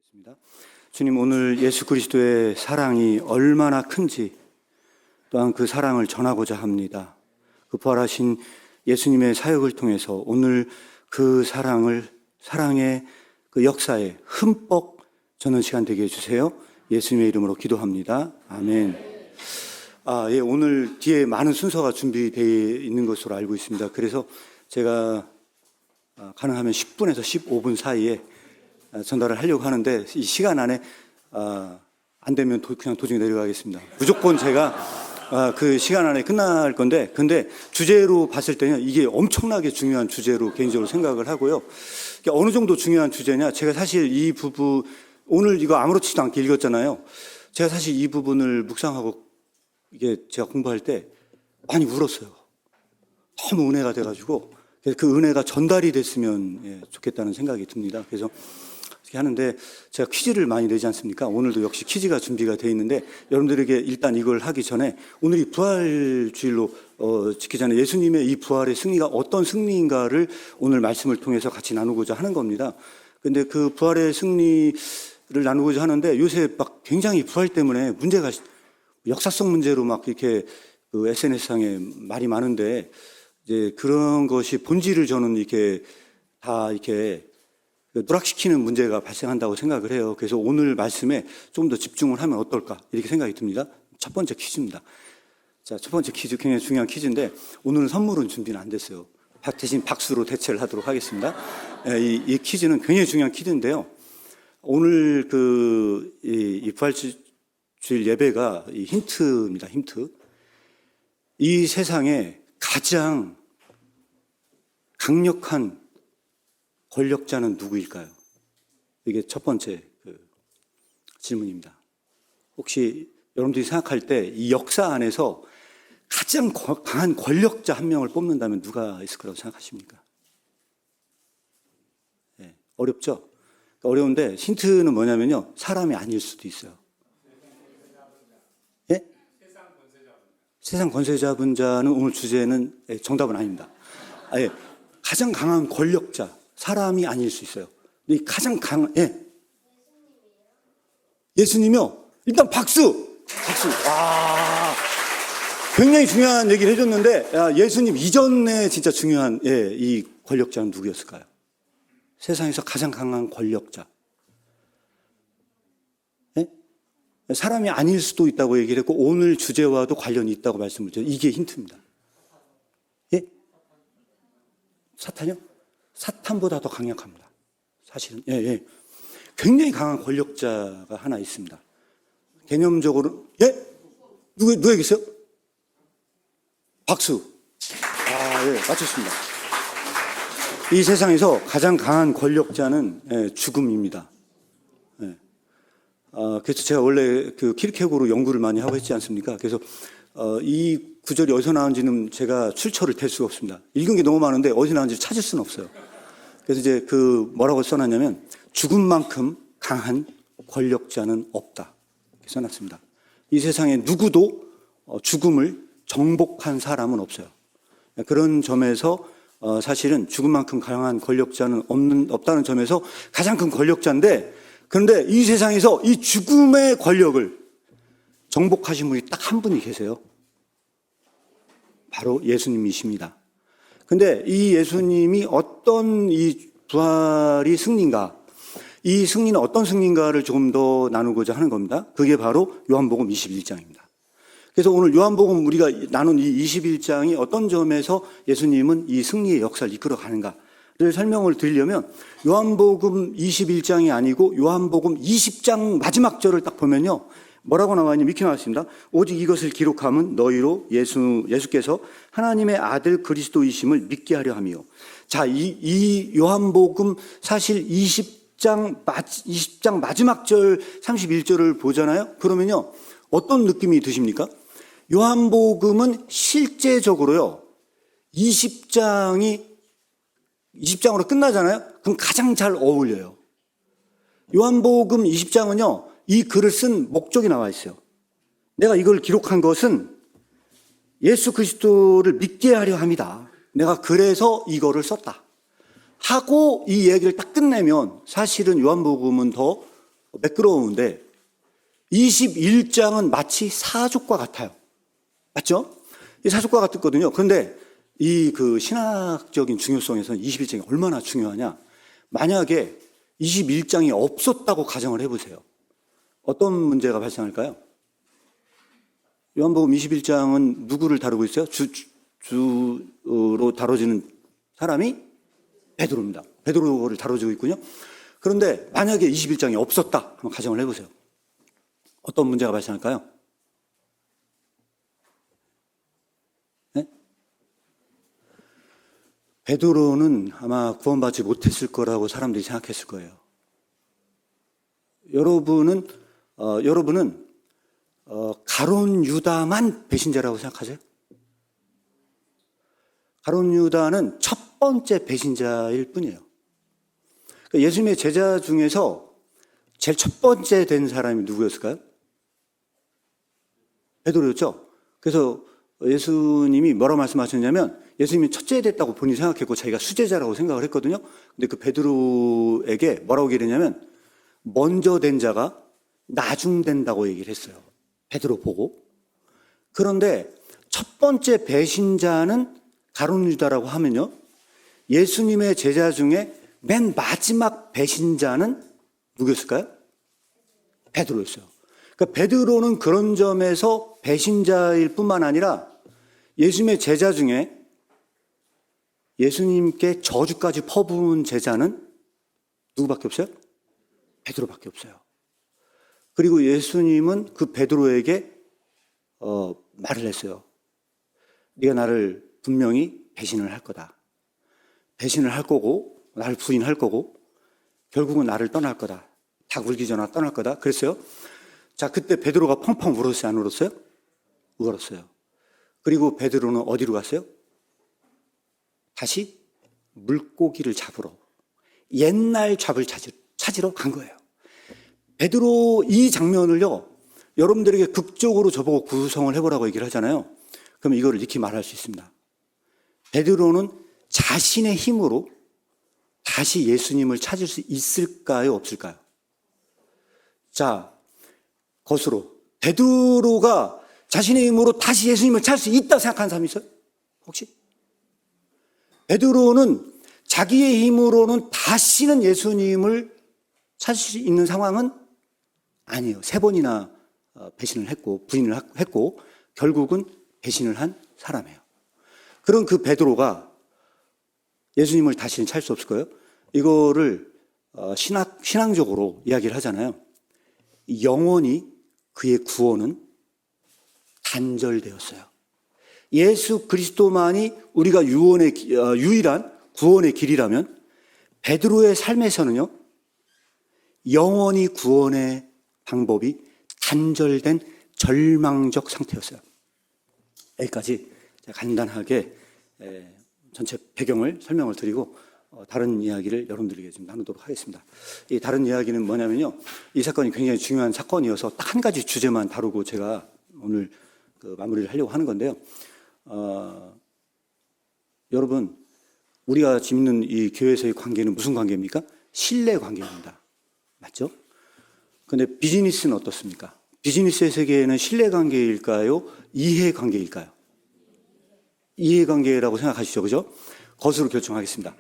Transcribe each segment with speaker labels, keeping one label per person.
Speaker 1: 기도하겠습니다. 주님, 오늘 예수 그리스도의 사랑이 얼마나 큰지 또한 그 사랑을 전하고자 합니다. 그 부활하신 예수님의 사역을 통해서 오늘 그 사랑의 그 역사에 흠뻑 전하는 시간 되게 해주세요. 예수님의 이름으로 기도합니다. 아멘. 오늘 뒤에 많은 순서가 준비되어 있는 것으로 알고 있습니다. 그래서 제가 가능하면 10분에서 15분 사이에 전달을 하려고 하는데 이 시간 안에 안 되면 그냥 도중에 내려가겠습니다. 무조건 제가 그 시간 안에 끝날 건데, 근데 주제로 봤을 때는 이게 엄청나게 중요한 주제로 개인적으로 생각을 하고요. 어느 정도 중요한 주제냐, 제가 사실 이 부분 오늘 이거 아무렇지도 않게 읽었잖아요. 제가 사실 이 부분을 묵상하고 이게 제가 공부할 때 많이 울었어요. 너무 은혜가 돼가지고 그 은혜가 전달이 됐으면 좋겠다는 생각이 듭니다. 그래서 이렇게 하는데 제가 퀴즈를 많이 내지 않습니까? 오늘도 역시 퀴즈가 준비가 되어 있는데 여러분들에게 일단 이걸 하기 전에 오늘 이 부활주일로 지키기 전에 예수님의 이 부활의 승리가 어떤 승리인가를 오늘 말씀을 통해서 같이 나누고자 하는 겁니다. 근데 그 부활의 승리를 나누고자 하는데 요새 막 굉장히 부활 때문에 문제가 역사성 문제로 막 이렇게 그 SNS상에 말이 많은데 이제 그런 것이 본질을 저는 이렇게 다 이렇게 누락시키는 문제가 발생한다고 생각을 해요. 그래서 오늘 말씀에 좀 더 집중을 하면 어떨까 이렇게 생각이 듭니다. 첫 번째 퀴즈입니다. 자, 첫 번째 퀴즈 굉장히 중요한 퀴즈인데 오늘은 선물은 준비는 안 됐어요. 대신 박수로 대체를 하도록 하겠습니다. 이 퀴즈는 굉장히 중요한 퀴즈인데요. 오늘 이 부활주일 예배가 이 힌트입니다. 힌트. 이 세상에 가장 강력한 권력자는 누구일까요? 이게 첫 번째 질문입니다. 혹시 여러분들이 생각할 때 이 역사 안에서 가장 강한 권력자 한 명을 뽑는다면 누가 있을 거라고 생각하십니까? 네, 어렵죠? 어려운데 힌트는 뭐냐면요. 사람이 아닐 수도 있어요. 예? 세상 권세 잡은 자는 오늘 주제는 정답은 아닙니다. 가장 강한 권력자, 사람이 아닐 수 있어요. 근데 가장 강한 예수님이요. 일단 박수. 와, 굉장히 중요한 얘기를 해줬는데 예수님 이전에 진짜 중요한 이 권력자는 누구였을까요? 세상에서 가장 강한 권력자. 사람이 아닐 수도 있다고 얘기를 했고 오늘 주제와도 관련이 있다고 말씀을 드려요. 이게 힌트입니다. 사탄이요? 사탄보다 더 강력합니다. 사실은. 굉장히 강한 권력자가 하나 있습니다. 개념적으로, 누가 계세요? 박수. 맞췄습니다. 이 세상에서 가장 강한 권력자는 죽음입니다. 그래서 제가 원래 키르케고르 연구를 많이 하고 있지 않습니까? 그래서 이 구절이 어디서 나온지는 제가 출처를 댈 수가 없습니다. 읽은 게 너무 많은데 어디서 나온지 찾을 수는 없어요. 그래서 이제 뭐라고 써놨냐면 죽음만큼 강한 권력자는 없다. 이렇게 써놨습니다. 이 세상에 누구도 죽음을 정복한 사람은 없어요. 그런 점에서 사실은 죽음만큼 강한 권력자는 없다는 점에서 가장 큰 권력자인데 그런데 이 세상에서 이 죽음의 권력을 정복하신 분이 딱 한 분이 계세요. 바로 예수님이십니다. 근데 이 예수님이 어떤 이 부활이 승리인가, 이 승리는 어떤 승리인가를 조금 더 나누고자 하는 겁니다. 그게 바로 요한복음 21장입니다. 그래서 오늘 요한복음 우리가 나눈 이 21장이 어떤 점에서 예수님은 이 승리의 역사를 이끌어 가는가를 설명을 드리려면 요한복음 21장이 아니고 요한복음 20장 마지막 절을 딱 보면요. 뭐라고 나와 있냐, 이렇게 나왔습니다. 오직 이것을 기록함은 너희로 예수께서 하나님의 아들 그리스도이심을 믿게 하려 함이요. 자, 이 요한복음 사실 20장 마지막 절 31절을 보잖아요. 그러면요. 어떤 느낌이 드십니까? 요한복음은 실제적으로요. 20장으로 끝나잖아요. 그럼 가장 잘 어울려요. 요한복음 20장은요. 이 글을 쓴 목적이 나와 있어요. 내가 이걸 기록한 것은 예수 그리스도를 믿게 하려 함이다. 내가 그래서 이거를 썼다. 하고 이 얘기를 딱 끝내면 사실은 요한복음은 더 매끄러운데 21장은 마치 사족과 같아요. 맞죠? 이 사족과 같거든요. 그런데 이 그 신학적인 중요성에서는 21장이 얼마나 중요하냐. 만약에 21장이 없었다고 가정을 해보세요. 어떤 문제가 발생할까요? 요한복음 21장은 누구를 다루고 있어요? 주로 다뤄지는 사람이 베드로입니다. 베드로를 다뤄주고 있군요. 그런데 만약에 21장이 없었다 한번 가정을 해보세요. 어떤 문제가 발생할까요? 네? 베드로는 아마 구원받지 못했을 거라고 사람들이 생각했을 거예요. 여러분은 가룟 유다만 배신자라고 생각하세요? 가룟 유다는 첫 번째 배신자일 뿐이에요. 그러니까 예수님의 제자 중에서 제일 첫 번째 된 사람이 누구였을까요? 베드로였죠. 그래서 예수님이 뭐라고 말씀하셨냐면 예수님이 첫째 됐다고 본인이 생각했고 자기가 수제자라고 생각을 했거든요. 근데 그 베드로에게 뭐라고 얘기를 했냐면 먼저 된 자가 나중 된다고 얘기를 했어요. 베드로 보고. 그런데 첫 번째 배신자는 가룟 유다라고 하면요. 예수님의 제자 중에 맨 마지막 배신자는 누구였을까요? 베드로였어요. 그러니까 베드로는 그런 점에서 배신자일 뿐만 아니라 예수님의 제자 중에 예수님께 저주까지 퍼부은 제자는 누구밖에 없어요? 베드로밖에 없어요. 그리고 예수님은 그 베드로에게 말을 했어요. 네가 나를 분명히 배신을 할 거다. 배신을 할 거고 나를 부인할 거고 결국은 나를 떠날 거다. 닭 울기 전에 떠날 거다. 그랬어요. 자, 그때 베드로가 펑펑 울었어요? 안 울었어요? 울었어요. 그리고 베드로는 어디로 갔어요? 다시 물고기를 잡으러 옛날 잡을 찾으러 간 거예요. 베드로 이 장면을요, 여러분들에게 극적으로 저보고 구성을 해보라고 얘기를 하잖아요. 그럼 이거를 이렇게 말할 수 있습니다. 베드로는 자신의 힘으로 다시 예수님을 찾을 수 있을까요? 없을까요? 자, 거꾸로 베드로가 자신의 힘으로 다시 예수님을 찾을 수 있다고 생각하는 사람이 있어요? 혹시? 베드로는 자기의 힘으로는 다시는 예수님을 찾을 수 있는 상황은 아니에요. 3번이나 배신을 했고 부인을 했고 결국은 배신을 한 사람이에요. 그런 그 베드로가 예수님을 다시는 찾을 수 없을 거예요. 이거를 신앙적으로 이야기를 하잖아요. 영원히 그의 구원은 단절되었어요. 예수 그리스도만이 우리가 유일한 구원의 길이라면 베드로의 삶에서는요, 영원히 구원의 방법이 단절된 절망적 상태였어요. 여기까지 간단하게 전체 배경을 설명을 드리고 다른 이야기를 여러분들에게 좀 나누도록 하겠습니다. 이 다른 이야기는 뭐냐면요, 이 사건이 굉장히 중요한 사건이어서 딱 한 가지 주제만 다루고 제가 오늘 마무리를 하려고 하는 건데요. 여러분, 우리가 지금 있는 이 교회에서의 관계는 무슨 관계입니까? 신뢰 관계입니다. 맞죠? 그런데 비즈니스는 어떻습니까? 비즈니스의 세계에는 신뢰 관계일까요? 이해 관계일까요? 이해 관계라고 생각하시죠, 그죠? 것으로 결정하겠습니다.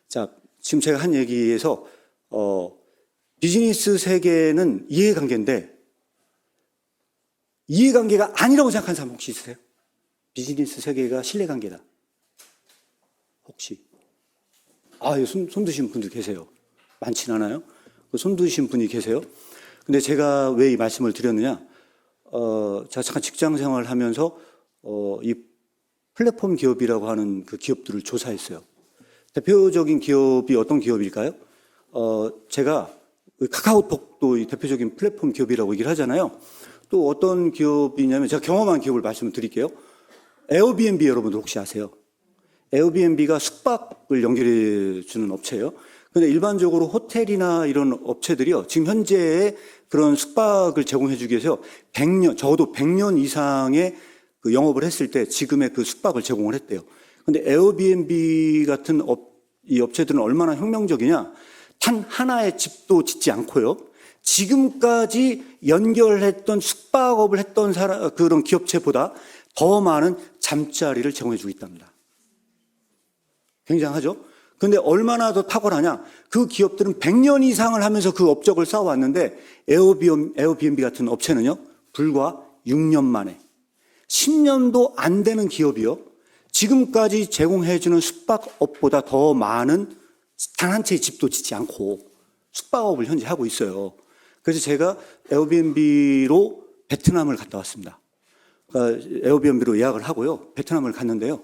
Speaker 1: 자, 지금 제가 한 얘기에서 비즈니스 세계는 이해 관계인데 이해 관계가 아니라고 생각하는 사람 혹시 있으세요? 비즈니스 세계가 신뢰 관계다. 혹시? 손 드신 분들 계세요. 많진 않아요. 손 드신 분이 계세요. 근데 제가 왜 이 말씀을 드렸느냐? 제가 잠깐 직장 생활을 하면서 이 플랫폼 기업이라고 하는 그 기업들을 조사했어요. 대표적인 기업이 어떤 기업일까요? 제가 카카오톡도 이 대표적인 플랫폼 기업이라고 얘기를 하잖아요. 또 어떤 기업이냐면 제가 경험한 기업을 말씀을 드릴게요. 에어비앤비 여러분들 혹시 아세요? 에어비앤비가 숙박을 연결해 주는 업체예요. 그런데 일반적으로 호텔이나 이런 업체들이요, 지금 현재의 그런 숙박을 제공해 주기 위해서 100년, 적어도 100년 이상의 그 영업을 했을 때 지금의 그 숙박을 제공을 했대요. 근데 에어비앤비 같은 이 업체들은 얼마나 혁명적이냐? 단 하나의 집도 짓지 않고요, 지금까지 연결했던 숙박업을 했던 그런 기업체보다 더 많은 잠자리를 제공해주고 있답니다. 굉장하죠? 근데 얼마나 더 탁월하냐? 그 기업들은 100년 이상을 하면서 그 업적을 쌓아왔는데 에어비앤비 같은 업체는요, 불과 6년 만에 10년도 안 되는 기업이요, 지금까지 제공해주는 숙박업보다 더 많은 단 한 채의 집도 짓지 않고 숙박업을 현재 하고 있어요. 그래서 제가 에어비앤비로 베트남을 갔다 왔습니다. 그러니까 에어비앤비로 예약을 하고요, 베트남을 갔는데요.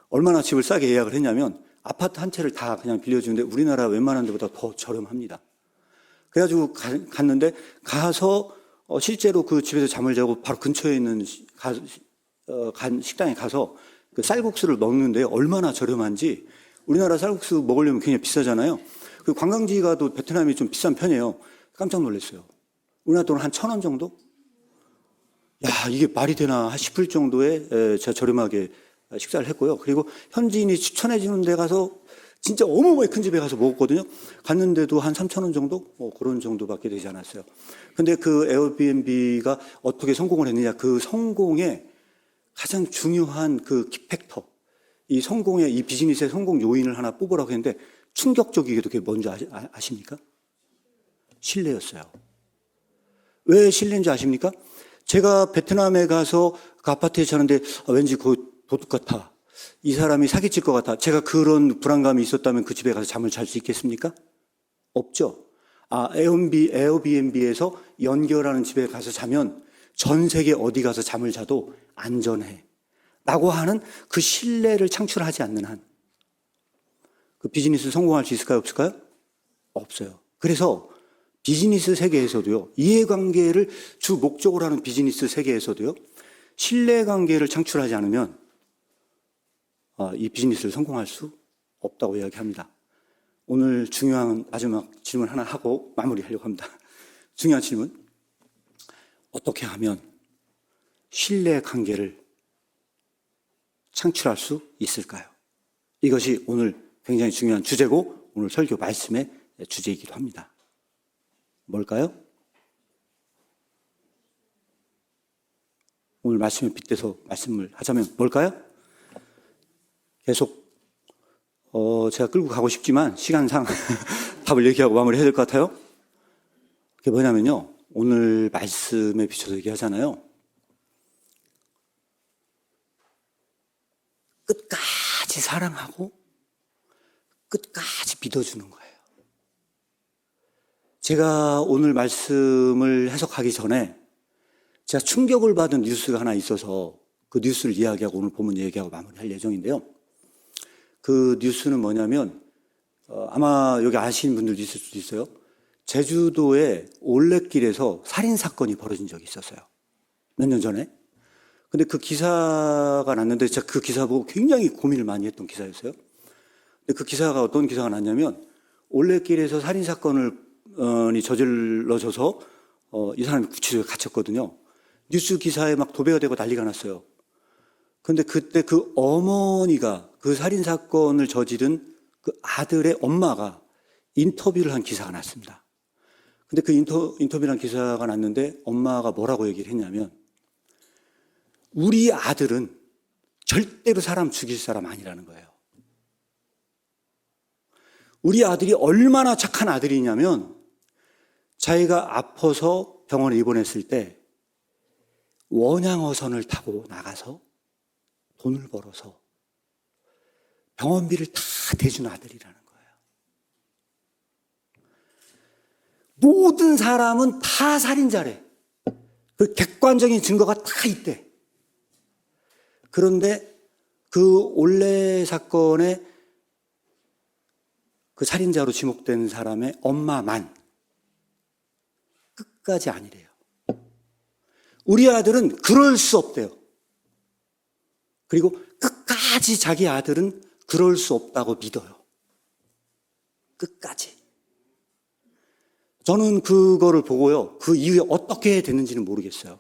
Speaker 1: 얼마나 집을 싸게 예약을 했냐면 아파트 한 채를 다 그냥 빌려주는데 우리나라 웬만한 데보다 더 저렴합니다. 그래가지고 갔는데 가서 실제로 그 집에서 잠을 자고 바로 근처에 있는 식당에 가서 그 쌀국수를 먹는데 얼마나 저렴한지. 우리나라 쌀국수 먹으려면 굉장히 비싸잖아요. 그 관광지 가도 베트남이 좀 비싼 편이에요. 깜짝 놀랐어요. 우리나라 돈 한 1,000원 정도? 야, 이게 말이 되나 싶을 정도의 제가 저렴하게 식사를 했고요. 그리고 현지인이 추천해 주는 데 가서 진짜 어마어마하게 큰 집에 가서 먹었거든요. 갔는데도 한 3,000원 정도? 그런 정도밖에 되지 않았어요. 근데 그 에어비앤비가 어떻게 성공을 했느냐, 그 성공의 가장 중요한 그 키팩터, 이 성공의, 이 비즈니스의 성공 요인을 하나 뽑으라고 했는데 충격적이게도 그게 뭔지 아십니까? 신뢰였어요. 왜 신뢰인지 아십니까? 제가 베트남에 가서 그 아파트에 자는데 왠지 그 도둑 같아, 이 사람이 사기칠 것 같아, 제가 그런 불안감이 있었다면 그 집에 가서 잠을 잘 수 있겠습니까? 없죠. 에어비앤비에서 연결하는 집에 가서 자면 전 세계 어디 가서 잠을 자도 안전해 라고 하는 그 신뢰를 창출하지 않는 한 그 비즈니스 성공할 수 있을까요? 없을까요? 없어요. 그래서 비즈니스 세계에서도요, 이해관계를 주 목적으로 하는 비즈니스 세계에서도요, 신뢰관계를 창출하지 않으면 이 비즈니스를 성공할 수 없다고 이야기합니다. 오늘 중요한 마지막 질문 하나 하고 마무리하려고 합니다. 중요한 질문. 어떻게 하면 신뢰관계를 창출할 수 있을까요? 이것이 오늘 굉장히 중요한 주제고 오늘 설교 말씀의 주제이기도 합니다. 뭘까요? 오늘 말씀에 빗대서 말씀을 하자면 뭘까요? 계속 제가 끌고 가고 싶지만 시간상 답을 얘기하고 마무리해야 될 것 같아요. 그게 뭐냐면요, 오늘 말씀에 비춰서 얘기하잖아요. 끝까지 사랑하고 끝까지 믿어주는 거예요. 제가 오늘 말씀을 해석하기 전에 제가 충격을 받은 뉴스가 하나 있어서 그 뉴스를 이야기하고 오늘 본문 얘기하고 마무리할 예정인데요. 그 뉴스는 뭐냐면 아마 여기 아시는 분들도 있을 수도 있어요. 제주도의 올레길에서 살인사건이 벌어진 적이 있었어요. 몇 년 전에. 근데 그 기사가 났는데 제가 그 기사 보고 굉장히 고민을 많이 했던 기사였어요. 근데 그 기사가 어떤 기사가 났냐면 올레길에서 살인사건이 저질러져서 이 사람이 구치소에 갇혔거든요. 뉴스 기사에 막 도배가 되고 난리가 났어요. 근데 그때 그 어머니가 그 살인사건을 저지른 그 아들의 엄마가 인터뷰를 한 기사가 났습니다. 근데 그 인터뷰란 기사가 났는데 엄마가 뭐라고 얘기를 했냐면 우리 아들은 절대로 사람 죽일 사람 아니라는 거예요. 우리 아들이 얼마나 착한 아들이냐면 자기가 아파서 병원에 입원했을 때 원양어선을 타고 나가서 돈을 벌어서 병원비를 다 대준 아들이라는 거예요. 모든 사람은 다 살인자래. 그 객관적인 증거가 다 있대. 그런데 그 올레 사건의 그 살인자로 지목된 사람의 엄마만 끝까지 아니래요. 우리 아들은 그럴 수 없대요. 그리고 끝까지 자기 아들은 그럴 수 없다고 믿어요. 끝까지. 저는 그거를 보고요, 그 이후에 어떻게 됐는지는 모르겠어요.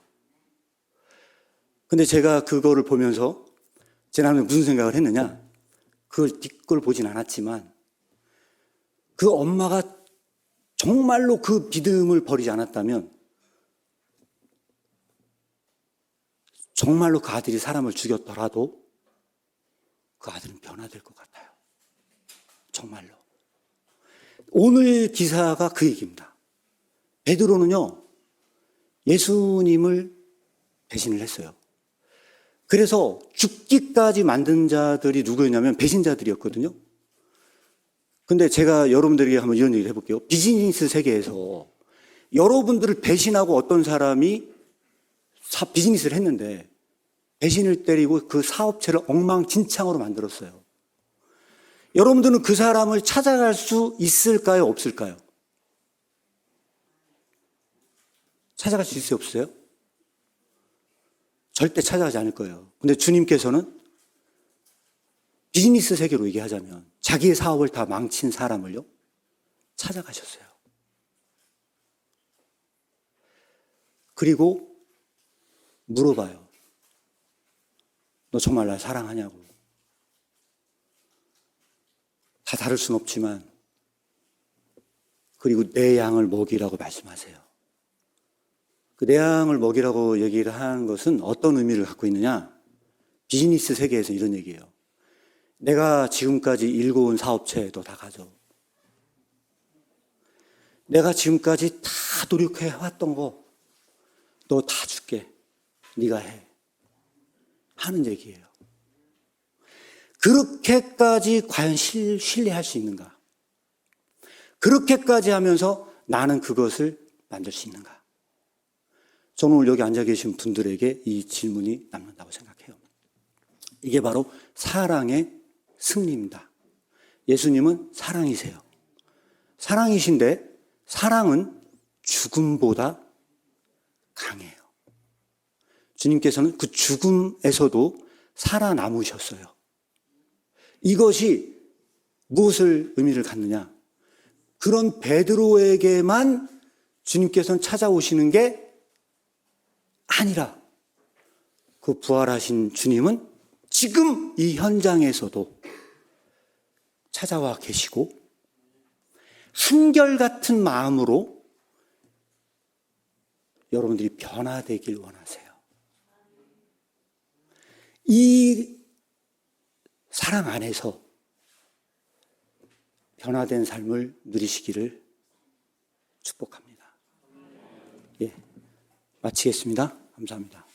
Speaker 1: 근데 제가 그거를 보면서 제 나름에 무슨 생각을 했느냐, 그걸 뒷걸 보진 않았지만 그 엄마가 정말로 그 믿음을 버리지 않았다면 정말로 그 아들이 사람을 죽였더라도 그 아들은 변화될 것 같아요. 정말로. 오늘 기사가 그 얘기입니다. 베드로는요, 예수님을 배신을 했어요. 그래서 죽기까지 만든 자들이 누구였냐면 배신자들이었거든요. 근데 제가 여러분들에게 한번 이런 얘기를 해볼게요. 비즈니스 세계에서 여러분들을 배신하고 어떤 사람이 비즈니스를 했는데 배신을 때리고 그 사업체를 엉망진창으로 만들었어요. 여러분들은 그 사람을 찾아갈 수 있을까요? 없을까요? 찾아갈 수 있어요? 없어요? 절대 찾아가지 않을 거예요. 근데 주님께서는 비즈니스 세계로 얘기하자면 자기의 사업을 다 망친 사람을요, 찾아가셨어요. 그리고 물어봐요. 너 정말 날 사랑하냐고. 다 다를 순 없지만, 그리고 내 양을 먹이라고 말씀하세요. 그 내 양을 먹이라고 얘기를 하는 것은 어떤 의미를 갖고 있느냐? 비즈니스 세계에서 이런 얘기예요. 내가 지금까지 일궈온 사업체도 다 가져. 내가 지금까지 다 노력해 왔던 거 너 다 줄게. 네가 해. 하는 얘기예요. 그렇게까지 과연 신뢰할 수 있는가? 그렇게까지 하면서 나는 그것을 만들 수 있는가? 저는 오늘 여기 앉아 계신 분들에게 이 질문이 남는다고 생각해요. 이게 바로 사랑의 승리입니다. 예수님은 사랑이세요. 사랑이신데 사랑은 죽음보다 강해요. 주님께서는 그 죽음에서도 살아남으셨어요. 이것이 무엇을 의미를 갖느냐? 그런 베드로에게만 주님께서는 찾아오시는 게 아니라 그 부활하신 주님은 지금 이 현장에서도 찾아와 계시고 한결같은 마음으로 여러분들이 변화되길 원하세요. 이 사랑 안에서 변화된 삶을 누리시기를 축복합니다. 예, 마치겠습니다. 감사합니다.